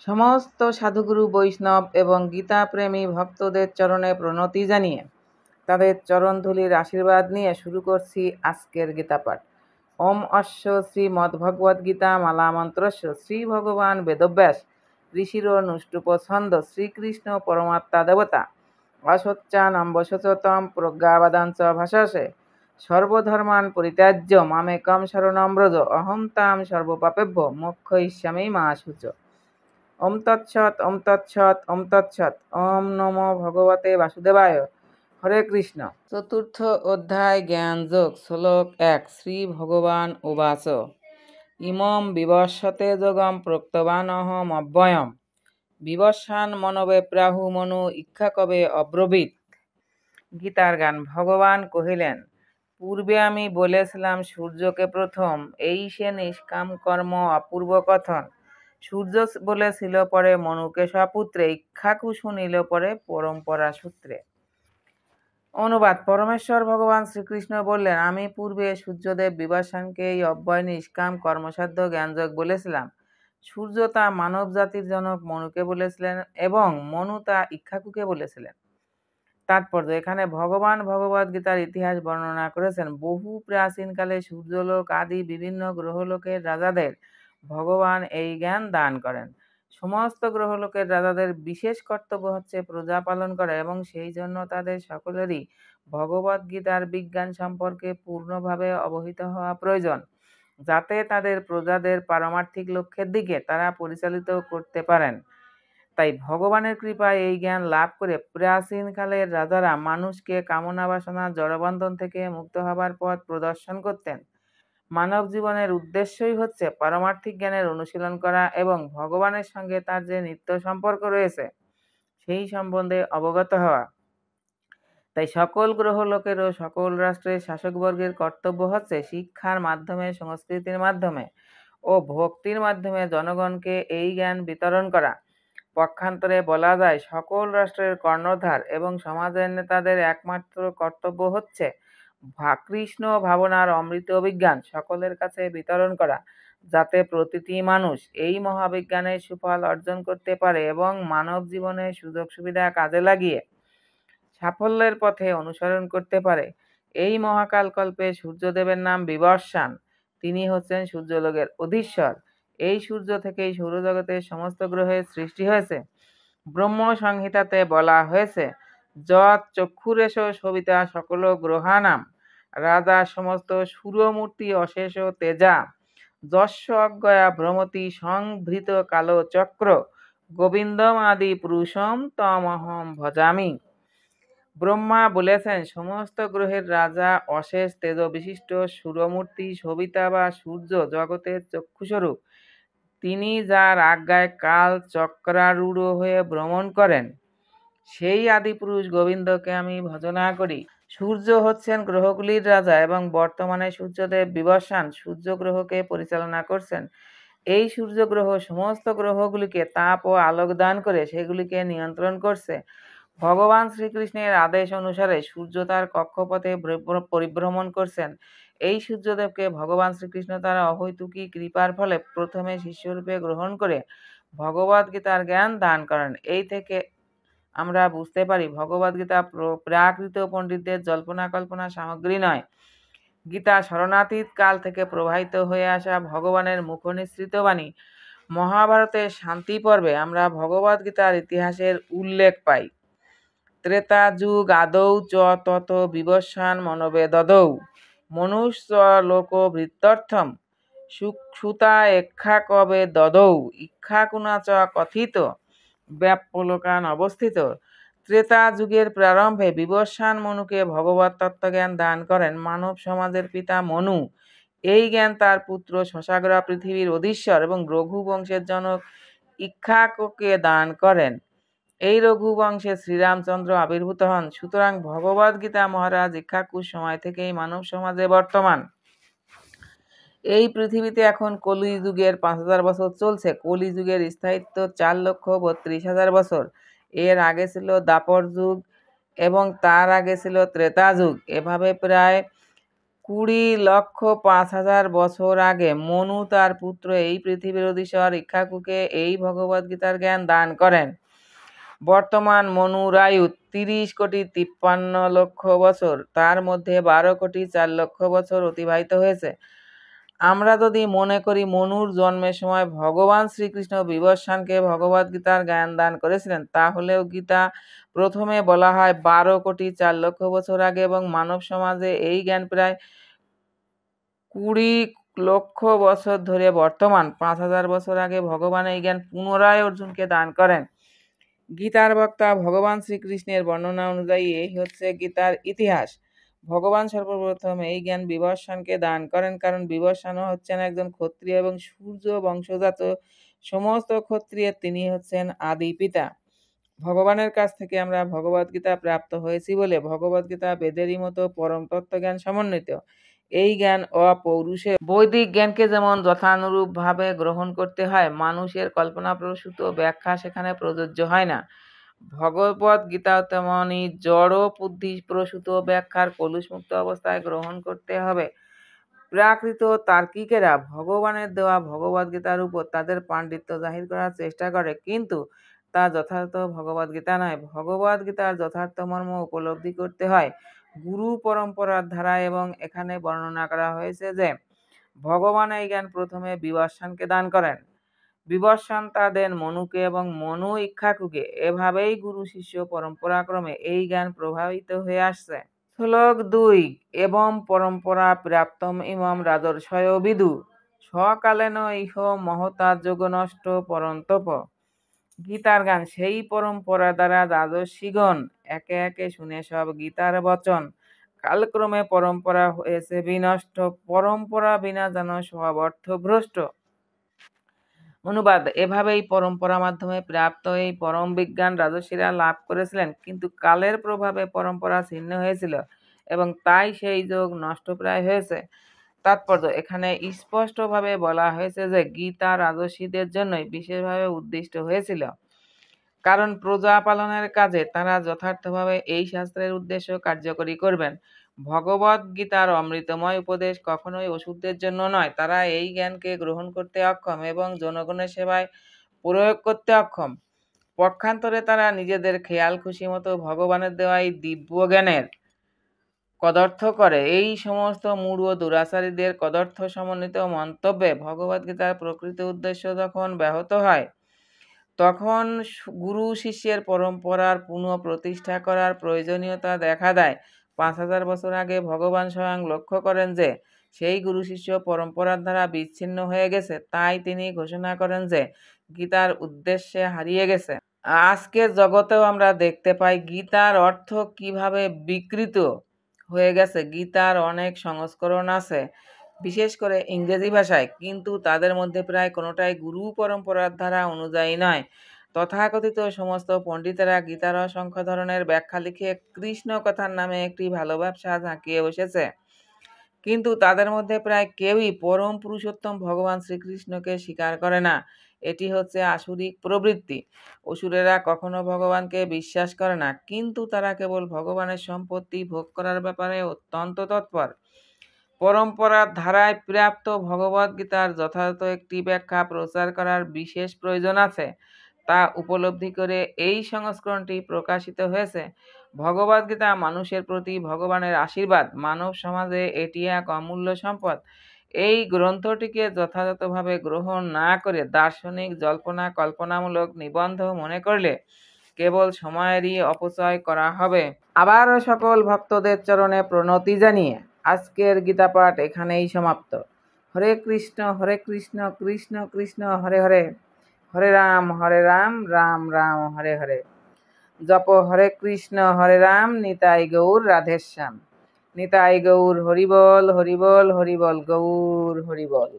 সমস্ত সাধুগুরু বৈষ্ণব এবং গীতাপ্রেমী ভক্তদের চরণে প্রণতি জানিয়ে তাদের চরণধূলির আশীর্বাদ নিয়ে শুরু করছি আজকের গীতাপাঠ। ওম অশ্ব শ্রীমদ্ভগবদ্গীতা মালা মন্ত্রস্য শ্রী ভগবান বেদব্যাস ঋষির নুষ্টুপ ছন্দ শ্রীকৃষ্ণ পরমাত্মা দেবতা অসচ্চানম্বশতম প্রজ্ঞাবাদাঞ্চ ভাষাসে সর্বধর্মান পরিত্যাজ্য মামেকম শরণম ব্রজ অহং তাম সর্বপাপেভ্য মোক্ষয়িষ্যামি মা শুচ। ওম তৎসৎ ওম তৎসৎ ওম তৎসৎ। ওম নমো ভগবতে বাসুদেবায়। হরে কৃষ্ণ। চতুর্থ অধ্যায় জ্ঞান যোগ। শ্লোক 1। শ্রী ভগবান উবাচ ইমম বিবস্বতে যোগম প্রোক্তবানহম অব্যয়ম বিবস্বান মনবে প্রাহু মনু ইক্ষাকবে অব্রবীত। গীতার গান। ভগবান কহিলেন, পূর্বে আমি বলেছিলাম সূর্যকে প্রথম, এই সে নিষ্কাম কর্ম অপূর্ব কথন। সূর্য বলেছিল পরে মনুকে স্বপুত্রে, ইক্ষাকু শুনিল পরে পরম্পরা সূত্রে। অনুবাদ। পরমেশ্বর ভগবান শ্রীকৃষ্ণ বললেন, আমি পূর্বে সূর্যদেব বিবস্বানকে এই অব্যয় নিষ্কাম কর্মসাধ্য জ্ঞানযোগ বলেছিলাম। সূর্য তা মানব জাতির জনক মনুকে বলেছিলেন এবং মনু তা ইক্ষাকুকে বলেছিলেন। তাৎপর্য। এখানে ভগবান ভগবদ্গীতার ইতিহাস বর্ণনা করেছেন। বহু প্রাচীনকালে সূর্যলোক আদি বিভিন্ন গ্রহলোকের রাজাদের ভগবান এই জ্ঞান দান করেন। সমস্ত গ্রহলোকের রাজাদের বিশেষ কর্তব্য হচ্ছে প্রজা পালন করা এবং সেই জন্য তাদের সকলেরই ভগবদ্গীতার বিজ্ঞান সম্পর্কে পূর্ণভাবে অবহিত হওয়া প্রয়োজন, যাতে তাদের প্রজাদের পারমার্থিক লক্ষ্যের দিকে তারা পরিচালিত করতে পারেন। তাই ভগবানের কৃপায় এই জ্ঞান লাভ করে প্রাচীনকালের রাজারা মানুষকে কামনা বাসনা জড়বন্ধন থেকে মুক্ত হবার পথ প্রদর্শন করতেন। মানব জীবনের উদ্দেশ্যই হচ্ছে পারমার্থিক জ্ঞানের অনুশীলন করা এবং ভগবানের সঙ্গে তার যে নিত্য সম্পর্ক রয়েছে সেই সম্বন্ধে অবগত হওয়া। তাই সকল গ্রহলোকের ও সকল রাষ্ট্রের শাসকবর্গের কর্তব্য হচ্ছে শিক্ষার মাধ্যমে, সংস্কৃতির মাধ্যমে ও ভক্তির মাধ্যমে জনগণকে এই জ্ঞান বিতরণ করা। পক্ষান্তরে বলা যায়, সকল রাষ্ট্রের কর্ণধার এবং সমাজের নেতাদের একমাত্র কর্তব্য হচ্ছে কৃষ্ণ ভাবনার অমৃত অভিজ্ঞান সকলের কাছে বিতরণ করা, যাতে প্রতিটি মানুষ এই মহাবিজ্ঞানের সুফল অর্জন করতে পারে এবং মানব জীবনে সুযোগ সুবিধা কাজে লাগিয়ে সাফল্যের পথে অনুসরণ করতে পারে। এই মহাকালকল্পে সূর্যদেবের নাম বিবস্বান। তিনি হচ্ছেন সূর্যলোকের অধীশ্বর। এই সূর্য থেকেই সৌরজগতের সমস্ত গ্রহের সৃষ্টি হয়েছে। ব্রহ্ম সংহিতাতে বলা হয়েছে, যৎ চক্ষুরেশ সবিতা সকল গ্রহানাম রাজা সমস্ত সূর্যমূর্তি অশেষ তেজা যস্য অজ্ঞয়া ভ্রমতি সংভৃত কালো চক্র গোবিন্দম আদি পুরুষম তমহম ভজামি। ব্রহ্মা বলেছেন, সমস্ত গ্রহের রাজা অশেষ তেজ বিশিষ্ট সূর্যমূর্তি সবিতা বা সূর্য জগতের চক্ষুস্বরূপ। তিনি যার আজ্ঞায় কাল চক্রারূঢ় হয়ে ভ্রমণ করেন, সেই আদিপুরুষ গোবিন্দকে আমি ভজনা করি। সূর্য হচ্ছেন গ্রহগুলির রাজা এবং বর্তমানে সূর্যদেব বিবস্বান সূর্য গ্রহকে পরিচালনা করছেন। এই সূর্য গ্রহ সমস্ত গ্রহগুলিকে তাপ ও আলোক দান করে সেগুলিকে নিয়ন্ত্রণ করছে। ভগবান শ্রীকৃষ্ণের আদেশ অনুসারে সূর্য তার কক্ষপথে পরিভ্রমণ করছেন। এই সূর্যদেবকে ভগবান শ্রীকৃষ্ণ তার অহৈতুকী কৃপার ফলে প্রথমে শিষ্যরূপে গ্রহণ করে ভগবদ্গীতার জ্ঞান দান করেন। এই থেকে আমরা বুঝতে পারি, ভগবদ্গীতা প্রাকৃত পণ্ডিতদের জল্পনা কল্পনা সামগ্রী নয়। গীতা শরণাতীত কাল থেকে প্রবাহিত হয়ে আসা ভগবানের মুখনিসৃত বাণী। মহাভারতের শান্তি পর্বে আমরা ভগবদ্গীতার ইতিহাসের উল্লেখ পাই। ত্রেতা যুগ আদৌ চ তত বিবস্বান মনবে দদৌ মনুষ্য লোক বৃত্তর্থম সুতা ইক্ষাকবে দদৌ ইক্ষাকুনা চ কথিত ব্যাপ্যলোকান অবস্থিত। ত্রেতা যুগের প্রারম্ভে বিবস্বান মনুকে ভগবত তত্ত্বজ্ঞান দান করেন মানব সমাজের পিতা মনু। এই জ্ঞান তার পুত্র শশাগ্রা পৃথিবীর অধীশ্বর এবং রঘু বংশের জনক ইক্ষাকুকে দান করেন। এই রঘু বংশে শ্রীরামচন্দ্র আবির্ভূত হন। সুতরাং ভগবদ্গীতা মহারাজ ইক্ষাকুর সময় থেকেই মানব সমাজে বর্তমান। এই পৃথিবীতে এখন কলিযুগের 5000 বছর চলছে। কলিযুগের স্থায়িত্ব 4,32,000 বছর। এর আগে ছিল দ্বাপর যুগ এবং তার আগে ছিল ত্রেতা যুগ। এভাবে প্রায় 20,05,000 বছর আগে মনু তার পুত্র এই পৃথিবীর অধীশ্বর ইক্ষ্বাকুকে এই ভগবদ্গীতার জ্ঞান দান করেন। বর্তমান মনুর আয়ু 30,53,00,000 বছর, তার মধ্যে 12,04,00,000 বছর অতিবাহিত হয়েছে। আমরা যদি মনে করি মনুর জন্মের সময় ভগবান শ্রীকৃষ্ণ বিবস্বানকে ভগবদ্গীতার জ্ঞান দান করেছিলেন, তাহলেও গীতা প্রথমে বলা হয় 12,04,00,000 বছর আগে এবং মানব সমাজে এই জ্ঞান প্রায় 20,00,000 বছর ধরে বর্তমান। 5,000 বছর আগে ভগবান এই জ্ঞান পুনরায় অর্জুনকে দান করেন। গীতার বক্তা ভগবান শ্রীকৃষ্ণের বর্ণনা অনুযায়ী এই হচ্ছে গীতার ইতিহাস। ভগবান সর্বপ্রথম এই জ্ঞান বিবস্বানকে দান করেন, কারণ বিবস্বান হচ্ছেন একজন ক্ষত্রিয় এবং সূর্য বংশজাত সমস্ত ক্ষত্রিয়ের তিনি হচ্ছেন আদি পিতা। ভগবানের কাছ থেকে আমরা ভগবদ্গীতা প্রাপ্ত হয়েছি বলে ভগবদ্গীতা বেদেরই মতো পরম তত্ত্বজ্ঞান সমন্বিত। এই জ্ঞান অপৌরুষে বৈদিক জ্ঞানকে যেমন যথানুরূপভাবে গ্রহণ করতে হয়, মানুষের কল্পনাপ্রসূত ব্যাখ্যা সেখানে প্রযোজ্য হয় না। ভগবদ্গীতা তেমনি জড় বুদ্ধি প্রসূত ব্যাখ্যার কলুষমুক্ত অবস্থায় গ্রহণ করতে হবে। প্রাকৃত তার্কিকেরা ভগবানের দেওয়া ভগবদ্গীতার উপর তাদের পাণ্ডিত্য জাহির করার চেষ্টা করে, কিন্তু তা যথার্থ ভগবদ্গীতা নয়। ভগবদ্গীতার যথার্থ মর্ম উপলব্ধি করতে হয় গুরু পরম্পরার ধারায়, এবং এখানে বর্ণনা করা হয়েছে যে ভগবান এই জ্ঞান প্রথমে বিবস্বানকে দান করেন। বিবস্বান তা দেন মনুকে এবং মনু ইক্ষ্বাকুকে। এভাবেই গুরু শিষ্য পরম্পরাক্রমে এই জ্ঞান প্রভাবিত হয়ে আসছে। শ্লোক 2 এবং পরম্পরা প্রাপ্তম ইমম রাজর্ষয় বিদু সকালেন ইহ মহতা যোগনষ্ট পরন্তপ। গীতার গান সেই পরম্পরা দ্বারা রাজর্ষিগণ একে একে শুনে সব গীতার বচন। কালক্রমে পরম্পরা হয়েছে বিনষ্ট, পরম্পরা বিনা যেন সব অর্থভ্রষ্ট। অনুবাদ: এভাবেই পরম্পরা মাধ্যমে প্রাপ্ত এই পরম বিজ্ঞান রাজর্ষিরা লাভ করেছিলেন, কিন্তু কালের প্রভাবে পরম্পরা ছিন্ন হয়েছিল এবং তাই সেই যোগ নষ্টপ্রায় হয়েছে। তাৎপর্য: এখানে স্পষ্টভাবে বলা হয়েছে যে গীতা রাজর্ষিদের জন্যই বিশেষভাবে উদ্দিষ্ট হয়েছিল, কারণ প্রজা পালনের কাজে তারা যথার্থভাবে এই শাস্ত্রের উদ্দেশ্য কার্যকরী করবেন। ভগবদ্গীতার অমৃতময় উপদেশ কখনোই অসুরদের জন্য নয়। তারা এই জ্ঞানকে গ্রহণ করতে অক্ষম এবং জনগণের সেবায় প্রয়োগ করতে অক্ষম। পক্ষান্তরে তারা নিজেদের খেয়াল খুশি মতো ভগবানের দেওয়া এই দিব্য জ্ঞানের কদর্থ করে। এই সমস্ত মূঢ় দুরাচারীদের কদর্থ সমন্বিত মন্তব্যে ভগবদ্গীতার প্রকৃত উদ্দেশ্য যখন ব্যাহত হয়, তখন গুরু শিষ্যের পরম্পরার পুনঃ প্রতিষ্ঠা করার প্রয়োজনীয়তা দেখা দেয়। 5,000 বছর আগে ভগবান স্বয়ং লক্ষ্য করেন যে সেই গুরু শিষ্য পরম্পরার দ্বারা বিচ্ছিন্ন হয়ে গেছে, তাই তিনি ঘোষণা করেন যে গীতার উদ্দেশ্যে হারিয়ে গেছে। আজকের জগতেও আমরা দেখতে পাই গীতার অর্থ কিভাবে বিকৃত হয়ে গেছে। গীতার অনেক সংস্করণ আছে, বিশেষ করে ইংরেজি ভাষায়, কিন্তু তাদের মধ্যে প্রায় কোনোটাই গুরু পরম্পরার ধারা অনুযায়ী নয়। তথাকথিত সমস্ত পণ্ডিতেরা গীতার অসংখ্য ধরনের ব্যাখ্যা লিখে কৃষ্ণ কথার নামে একটি ভালো ব্যবসা ঝাঁকিয়ে বসেছে, কিন্তু তাদের মধ্যে প্রায় কেউই পরম পুরুষোত্তম ভগবান শ্রীকৃষ্ণকে স্বীকার করে না। এটি হচ্ছে আসুরিক প্রবৃত্তি। অসুরেরা কখনো ভগবানকে বিশ্বাস করে না, কিন্তু তারা কেবল ভগবানের সম্পত্তি ভোগ করার ব্যাপারে অত্যন্ত তৎপর। পরম্পরার ধারায় প্রাপ্ত ভগবদ্গীতার যথাযথ একটি ব্যাখ্যা প্রচার করার বিশেষ প্রয়োজন আছে। তা উপলব্ধি করে এই সংস্করণটি প্রকাশিত হয়েছে। ভগবদ্গীতা মানুষের প্রতি ভগবানের আশীর্বাদ। মানব সমাজে এটি এক অমূল্য সম্পদ। এই গ্রন্থটিকে যথাযথভাবে গ্রহণ না করে দার্শনিক জল্পনা কল্পনামূলক নিবন্ধ মনে করলে কেবল সময়েরই অপচয় করা হবে। আবারও সকল ভক্তদের চরণে প্রণতি জানিয়ে আজকের গীতা পাঠ এখানেই সমাপ্ত। হরে কৃষ্ণ কৃষ্ণ কৃষ্ণ হরে হরে, হরে রাম রাম রাম হরে হরে। জপ হরে কৃষ্ণ হরে রাম, নিতাই গৌর রাধেশ্যাম। নিতাই গৌর হরিবল হরিবল হরিবল গৌর হরিবল।